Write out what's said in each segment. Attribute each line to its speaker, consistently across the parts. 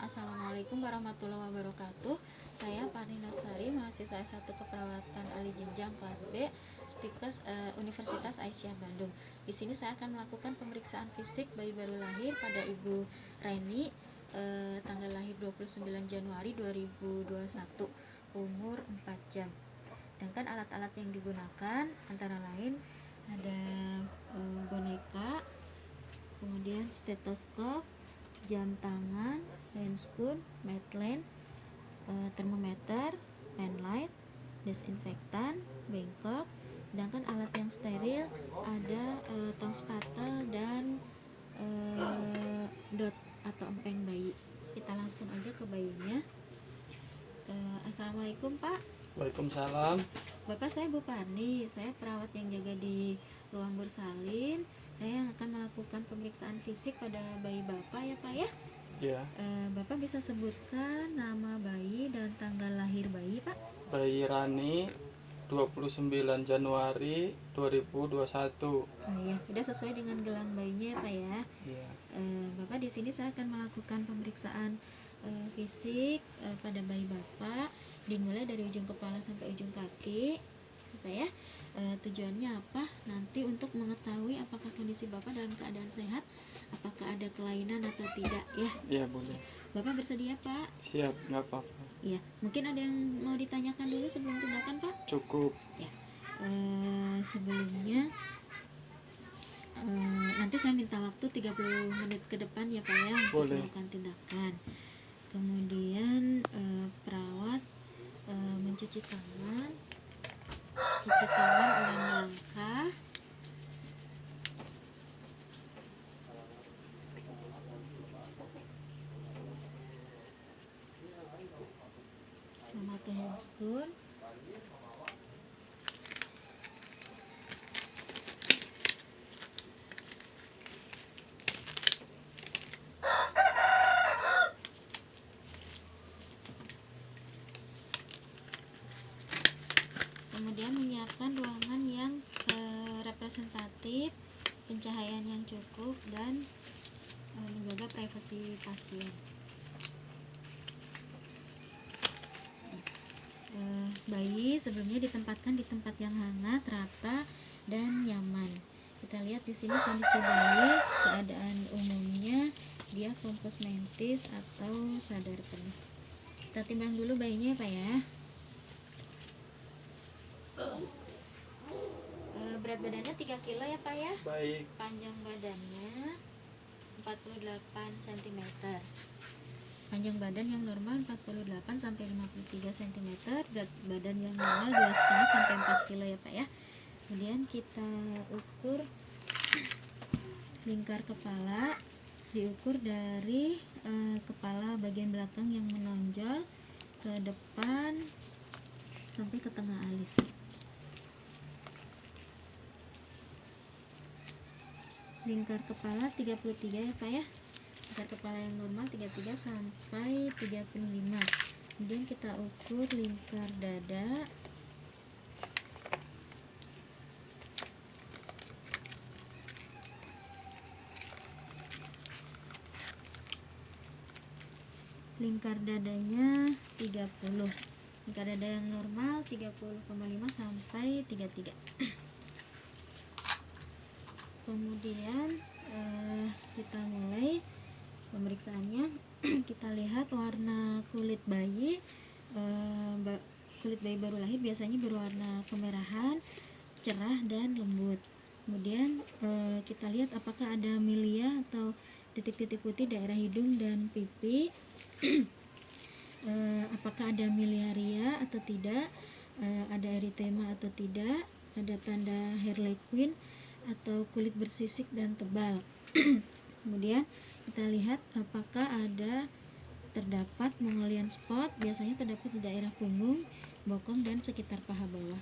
Speaker 1: Assalamualaikum warahmatullahi wabarakatuh. Saya Parni Narsari, mahasiswa S1 Keperawatan Ali Jenjang kelas B, Stikes Universitas Aisyah Bandung. Di sini saya akan melakukan pemeriksaan fisik bayi baru lahir pada Ibu Reni, tanggal lahir 29 Januari 2021, umur 4 jam. Sedangkan alat-alat yang digunakan antara lain ada boneka, kemudian stetoskop, jam tangan, handscoon, medline, termometer, pen light, desinfektan, bengkok. Sedangkan alat yang steril ada tong spatel dan dot atau empeng bayi. Kita langsung aja ke bayinya. Assalamualaikum Pak.
Speaker 2: Waalaikumsalam.
Speaker 1: Bapak, saya Bu Parni, saya perawat yang jaga di ruang bersalin. Saya yang akan melakukan pemeriksaan fisik pada bayi Bapak ya Pak ya.
Speaker 2: Ya,
Speaker 1: Bapak bisa sebutkan nama bayi dan tanggal lahir bayi Pak?
Speaker 2: bayi Rani 29 Januari 2021.
Speaker 1: Oh iya, sudah sesuai dengan gelang bayinya ya Pak ya.
Speaker 2: Ya,
Speaker 1: Bapak, di sini saya akan melakukan pemeriksaan fisik pada bayi Bapak, dimulai dari ujung kepala sampai ujung kaki, Bapak ya. Tujuannya apa? Nanti untuk mengetahui apakah kondisi Bapak dalam keadaan sehat, apakah ada kelainan atau tidak ya.
Speaker 2: ya boleh.
Speaker 1: Bapak bersedia Pak?
Speaker 2: Siap, nggak apa-apa.
Speaker 1: Iya, mungkin ada yang mau ditanyakan dulu sebelum tindakan Pak?
Speaker 2: Cukup.
Speaker 1: Ya, sebelumnya nanti saya minta waktu 30 menit ke depan ya Pak ya untuk
Speaker 2: Boleh.
Speaker 1: melakukan tindakan. Kemudian perawat mencuci tangan, cuci tangan ulang langkah, memakai handscoon, kemudian menyiapkan ruangan yang representatif, pencahayaan yang cukup, dan menjaga privasi pasien. Bayi sebelumnya ditempatkan di tempat yang hangat, rata, dan nyaman. Kita lihat di sini kondisi bayi, keadaan umumnya dia kompos mentis atau sadar penuh. Kita timbang dulu bayinya ya Pak ya. Berat badannya 3 kilo ya Pak ya.
Speaker 2: Baik.
Speaker 1: Panjang badannya 48 cm. Panjang badan yang normal 48 sampai 53 cm, berat badan yang normal 2,5 sampai 4 kilo ya Pak ya. Kemudian kita ukur lingkar kepala, diukur dari kepala bagian belakang yang menonjol ke depan sampai ke tengah alis. Lingkar kepala 33 ya Pak ya. Lingkar kepala yang normal 33 sampai 35. Kemudian kita ukur lingkar dada, lingkar dadanya 30. Lingkar dada yang normal 30,5 sampai 33. Kemudian kita mulai pemeriksaannya. Kita lihat warna kulit bayi. Kulit bayi baru lahir biasanya berwarna kemerahan, cerah, dan lembut. Kemudian kita lihat apakah ada milia atau titik-titik putih daerah hidung dan pipi. Apakah ada miliaria atau tidak, ada eritema atau tidak, ada tanda harlequin atau kulit bersisik dan tebal. Kemudian kita lihat apakah terdapat mongolian spot, biasanya terdapat di daerah punggung, bokong, dan sekitar paha bawah.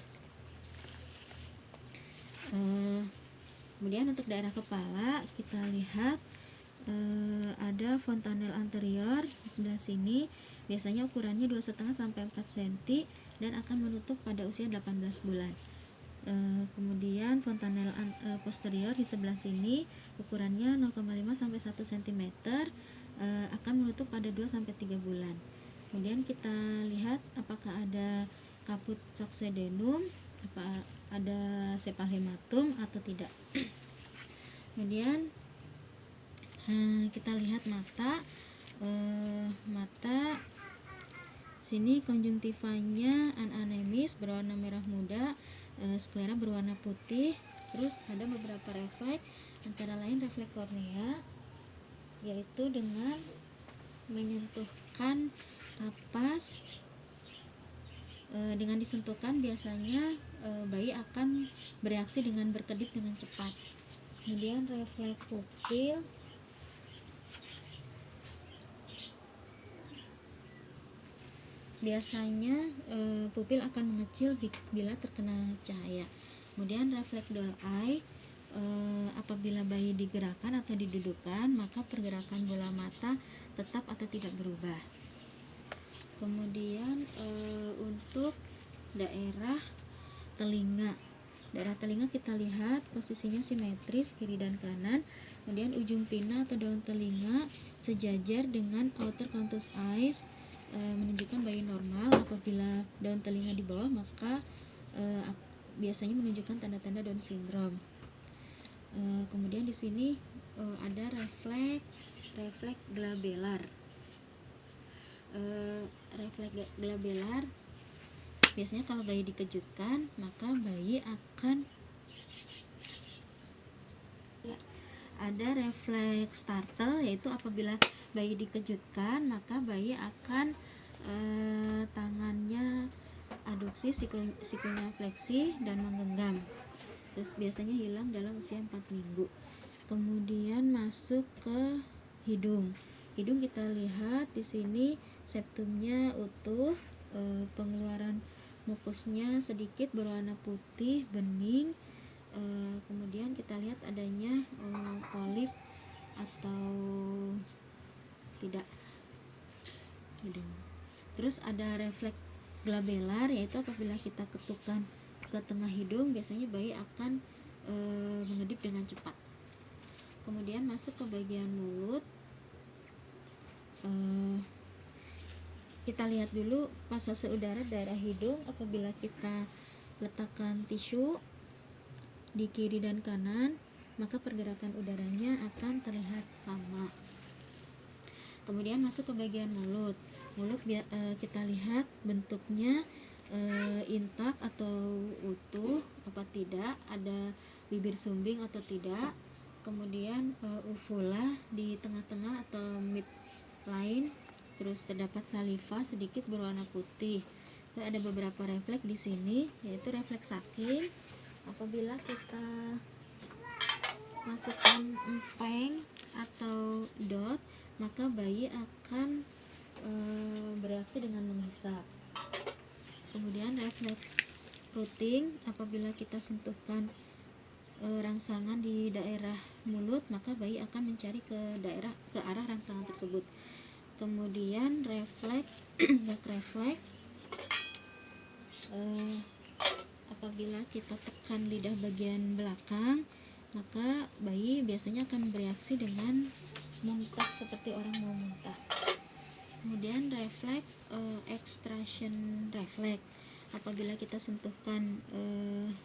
Speaker 1: Kemudian untuk daerah kepala kita lihat ada fontanel anterior di sebelah sini, biasanya ukurannya 2,5 sampai 4 cm dan akan menutup pada usia 18 bulan. Kemudian fontanel posterior di sebelah sini ukurannya 0,5 sampai 1 cm, akan menutup pada 2-3 bulan. Kemudian kita lihat apakah ada kaput succedanum, apa ada sepal hematum atau tidak. Kemudian kita lihat mata. Mata sini konjungtivanya ananemis berwarna merah muda, sklera berwarna putih. Terus ada beberapa refleks, antara lain refleks kornea, yaitu dengan menyentuhkan kapas. Dengan disentuhkan biasanya bayi akan bereaksi dengan berkedip dengan cepat. Kemudian refleks pupil, biasanya pupil akan mengecil bila terkena cahaya. Kemudian refleks doll eye, apabila bayi digerakkan atau didudukkan, maka pergerakan bola mata tetap atau tidak berubah. Kemudian untuk daerah telinga kita lihat posisinya simetris kiri dan kanan. Kemudian ujung pinna atau daun telinga sejajar dengan outer contus eyes, menunjukkan bayi normal. Apabila daun telinga di bawah, maka biasanya menunjukkan tanda-tanda Down syndrome. Kemudian di sini ada refleks glabelar. Refleks glabelar biasanya kalau bayi dikejutkan, maka bayi akan ada refleks startle, yaitu apabila bayi dikejutkan, maka bayi akan tangannya aduksi, sikunya fleksi dan menggenggam. Terus biasanya hilang dalam usia 4 minggu. Kemudian masuk ke hidung. Hidung kita lihat di sini septumnya utuh, pengeluaran mukusnya sedikit berwarna putih bening. Kemudian kita lihat adanya polip atau tidak hidung. Terus ada refleks glabelar, yaitu apabila kita ketukan ke tengah hidung, biasanya bayi akan mengedip dengan cepat. Kemudian masuk ke bagian mulut. Kita lihat dulu pasase udara daerah hidung. Apabila kita letakkan tisu di kiri dan kanan, maka pergerakan udaranya akan terlihat sama. Kemudian masuk ke bagian mulut. Kita lihat bentuknya intak atau utuh apa tidak, ada bibir sumbing atau tidak. Kemudian uvula di tengah-tengah atau midline. Terus terdapat saliva sedikit berwarna putih. Ada beberapa refleks di sini, yaitu refleks saking. Apabila kita masukkan empeng atau dot, maka bayi akan bereaksi dengan menghisap. Kemudian refleks rooting, apabila kita sentuhkan rangsangan di daerah mulut, maka bayi akan mencari ke arah rangsangan tersebut. Kemudian refleks back refleks, apabila kita tekan lidah bagian belakang, maka bayi biasanya akan bereaksi dengan muntah seperti orang mau muntah. Kemudian refleks extraction refleks, apabila kita sentuhkan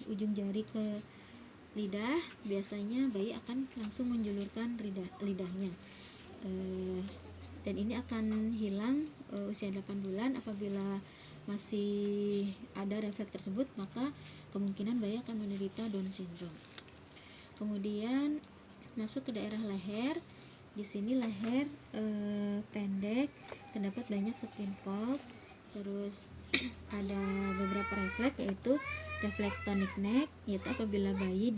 Speaker 1: ujung jari ke lidah, biasanya bayi akan langsung menjulurkan lidahnya, dan ini akan hilang usia 8 bulan. Apabila masih ada refleks tersebut, maka kemungkinan bayi akan menderita Down syndrome. Kemudian masuk ke daerah leher. Di sini leher pendek, terdapat banyak spine fold. Terus ada beberapa refleks, yaitu refleks tonic neck, yaitu apabila bayi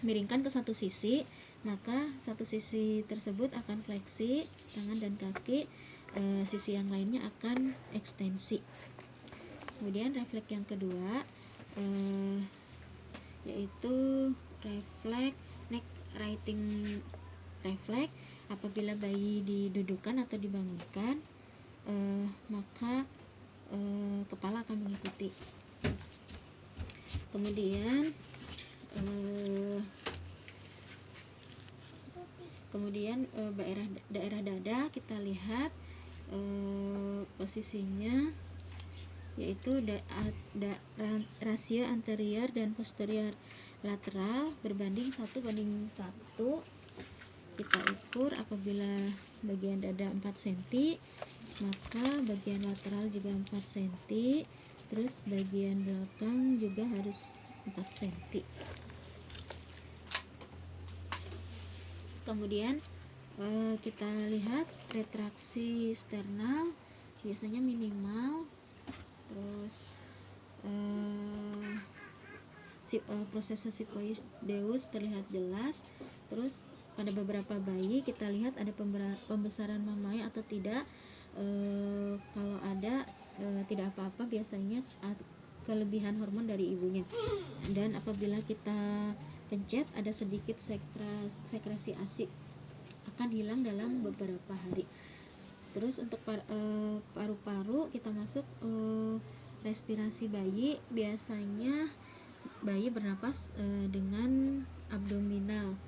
Speaker 1: miringkan ke satu sisi, maka satu sisi tersebut akan fleksi tangan dan kaki, sisi yang lainnya akan ekstensi. Kemudian refleks yang kedua yaitu refleks neck writing refleks, apabila bayi didudukkan atau dibangunkan, maka kepala akan mengikuti. Kemudian Kemudian daerah dada kita lihat posisinya, yaitu rasio anterior dan posterior lateral berbanding 1:1. Kita ukur apabila bagian dada 4 cm, maka bagian lateral juga 4 cm, terus bagian belakang juga harus 4 cm. Kemudian kita lihat retraksi sternal biasanya minimal, terus proses sisicoideus terlihat jelas. Terus pada beberapa bayi kita lihat ada pembesaran mamai atau tidak. Kalau ada tidak apa-apa, biasanya kelebihan hormon dari ibunya. Dan apabila kita pencet ada sedikit sekresi ASI, akan hilang dalam beberapa hari. Terus untuk paru-paru kita masuk respirasi bayi. Biasanya bayi bernapas dengan dominan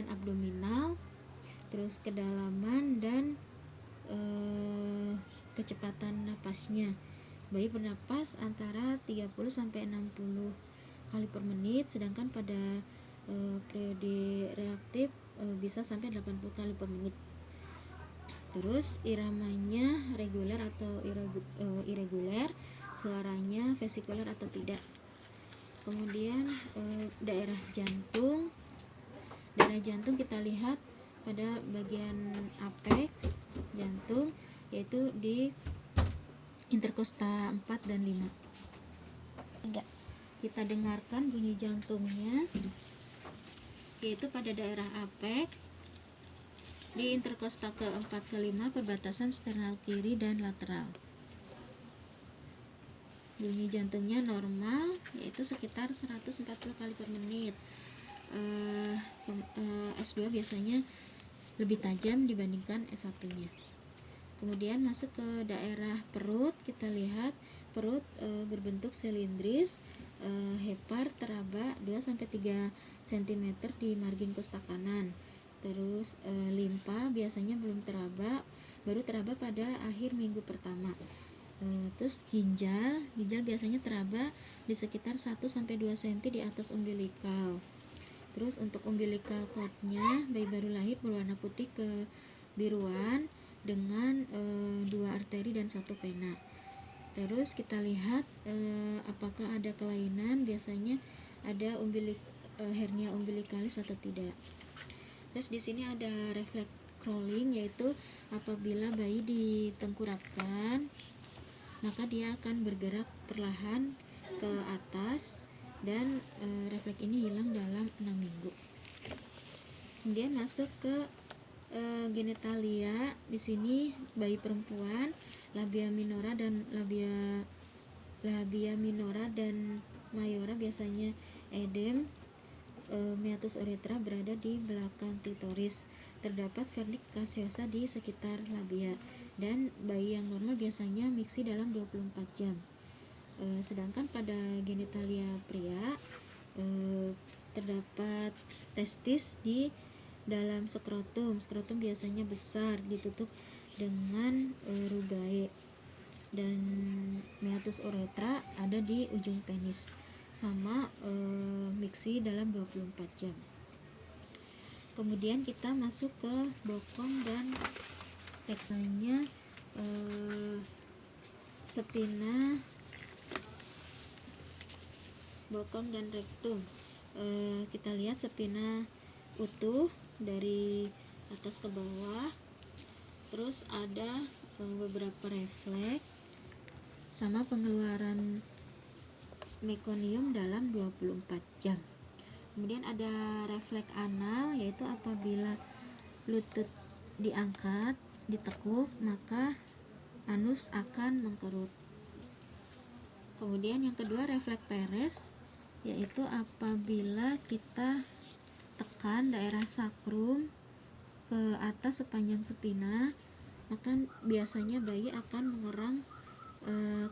Speaker 1: abdominal, terus kedalaman dan kecepatan napasnya. Bayi bernapas antara 30 sampai 60 kali per menit, sedangkan pada periode reaktif bisa sampai 80 kali per menit. Terus iramanya reguler atau irregular, suaranya vesikuler atau tidak. Kemudian daerah jantung kita lihat pada bagian apex jantung, yaitu di interkosta 4 dan 5. Kita dengarkan bunyi jantungnya, yaitu pada daerah apex di interkosta ke-4 ke-5 perbatasan sternal kiri dan lateral. Bunyi jantungnya normal, yaitu sekitar 140 kali per menit. S2 biasanya lebih tajam dibandingkan S1-nya. Kemudian masuk ke daerah perut, kita lihat perut berbentuk silindris, hepar teraba 2-3 cm di margin kosta kanan. Terus limpa biasanya belum teraba, baru teraba pada akhir minggu pertama. Terus ginjal biasanya teraba di sekitar 1-2 cm di atas umbilikal. Terus untuk umbilical cord-nya, bayi baru lahir berwarna putih kebiruan dengan 2 arteri dan 1 pena. Terus kita lihat apakah ada kelainan, biasanya ada hernia umbilikalis atau tidak. Terus di sini ada refleks crawling, yaitu apabila bayi ditengkurapkan, maka dia akan bergerak perlahan ke atas, dan refleks ini hilang dalam 6 minggu. Kemudian masuk ke genitalia. Di sini bayi perempuan, labia minora dan mayora biasanya edem. Meatus uretra berada di belakang klitoris. Terdapat vernix caseosa di sekitar labia, dan bayi yang normal biasanya miksi dalam 24 jam. Sedangkan pada genitalia pria terdapat testis di dalam skrotum. Skrotum biasanya besar, ditutup dengan rugae, dan meatus uretra ada di ujung penis, sama miksi dalam 24 jam. Kemudian kita masuk ke bokong dan teksanya spina, bokong dan rektum. Kita lihat spina utuh dari atas ke bawah, terus ada beberapa refleks sama pengeluaran mekonium dalam 24 jam. Kemudian ada refleks anal, yaitu apabila lutut diangkat, ditekuk, maka anus akan mengkerut. Kemudian yang kedua refleks peres, yaitu apabila kita tekan daerah sakrum ke atas sepanjang spina, maka biasanya bayi akan mengerang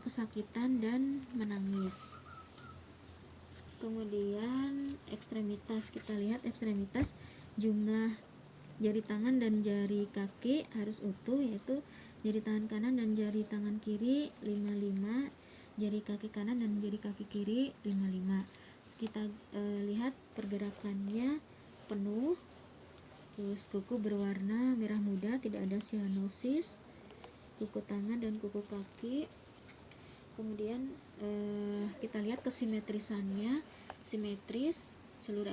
Speaker 1: kesakitan dan menangis. Kemudian ekstremitas, kita lihat ekstremitas jumlah jari tangan dan jari kaki harus utuh, yaitu jari tangan kanan dan jari tangan kiri 55, jari kaki kanan dan jari kaki kiri 55. Kita lihat pergerakannya penuh, terus kuku berwarna merah muda, tidak ada cyanosis, kuku tangan dan kuku kaki. Kemudian kita lihat kesimetrisannya, simetris seluruh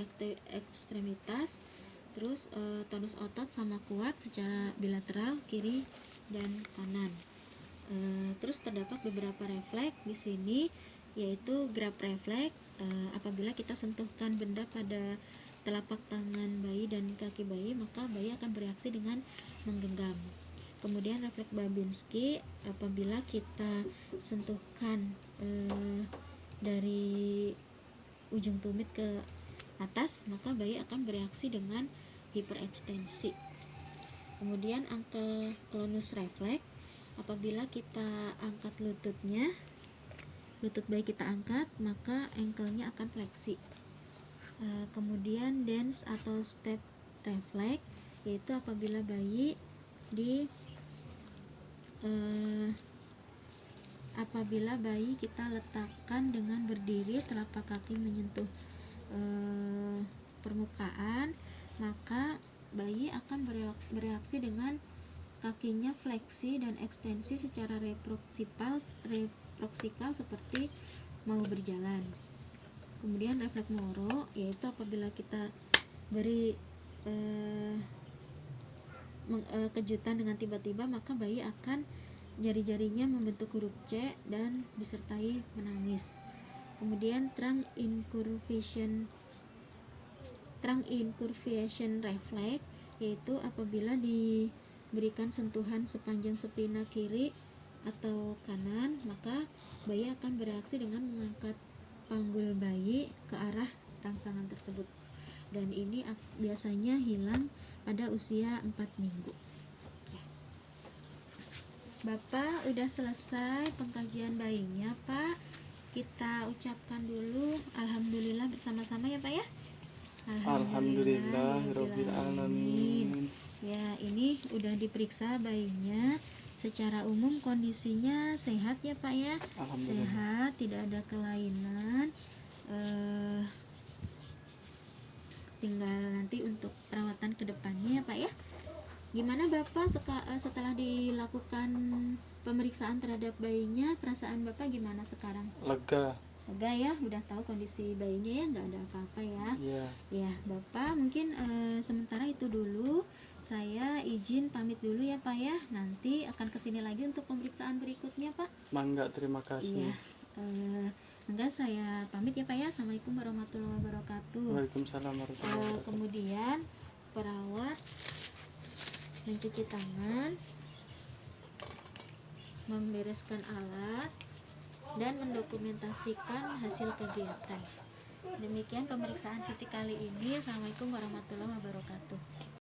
Speaker 1: ekstremitas, terus tonus otot sama kuat secara bilateral kiri dan kanan. Terus terdapat beberapa refleks di sini, yaitu grab refleks. Apabila kita sentuhkan benda pada telapak tangan bayi dan kaki bayi, maka bayi akan bereaksi dengan menggenggam. Kemudian refleks Babinski, apabila kita sentuhkan dari ujung tumit ke atas, maka bayi akan bereaksi dengan hiperekstensi. Kemudian ankle clonus refleks, apabila kita angkat lututnya, lutut bayi kita angkat, maka ankle-nya akan fleksi. Kemudian dance atau step refleks, yaitu apabila bayi kita letakkan dengan berdiri, telapak kaki menyentuh permukaan, maka bayi akan bereaksi dengan kakinya fleksi dan ekstensi secara reproksikal seperti mau berjalan. Kemudian refleks Moro, yaitu apabila kita beri kejutan dengan tiba-tiba, maka bayi akan jari-jarinya membentuk huruf C dan disertai menangis. Kemudian trunk incurvation reflex, yaitu apabila diberikan sentuhan sepanjang spina kiri atau kanan, maka bayi akan bereaksi dengan mengangkat panggul bayi ke arah rangsangan tersebut, dan ini biasanya hilang pada usia 4 minggu. Bapak udah selesai pengkajian bayinya, Pak. Kita ucapkan dulu alhamdulillah bersama-sama ya, Pak ya.
Speaker 2: Alhamdulillahirabbil alamin.
Speaker 1: Ya, ini udah diperiksa bayinya. Secara umum kondisinya sehat ya, Pak ya. Sehat, tidak ada kelainan. Tinggal nanti untuk perawatan kedepannya ya, Pak ya. Gimana Bapak setelah dilakukan pemeriksaan terhadap bayinya, perasaan Bapak gimana sekarang?
Speaker 2: Lega
Speaker 1: Ya, udah tahu kondisi bayinya ya, nggak ada apa-apa ya. Ya Bapak, mungkin sementara itu dulu, saya izin pamit dulu ya Pak ya. Nanti akan kesini lagi untuk pemeriksaan berikutnya Pak.
Speaker 2: Mangga, terima kasih.
Speaker 1: Iya, enggak, saya pamit ya Pak ya. Assalamualaikum warahmatullahi wabarakatuh.
Speaker 2: Waalaikumsalam warahmatullahi wabarakatuh.
Speaker 1: Kemudian perawat mencuci tangan, membereskan alat, dan mendokumentasikan hasil kegiatan. Demikian pemeriksaan fisik kali ini. Assalamualaikum warahmatullahi wabarakatuh.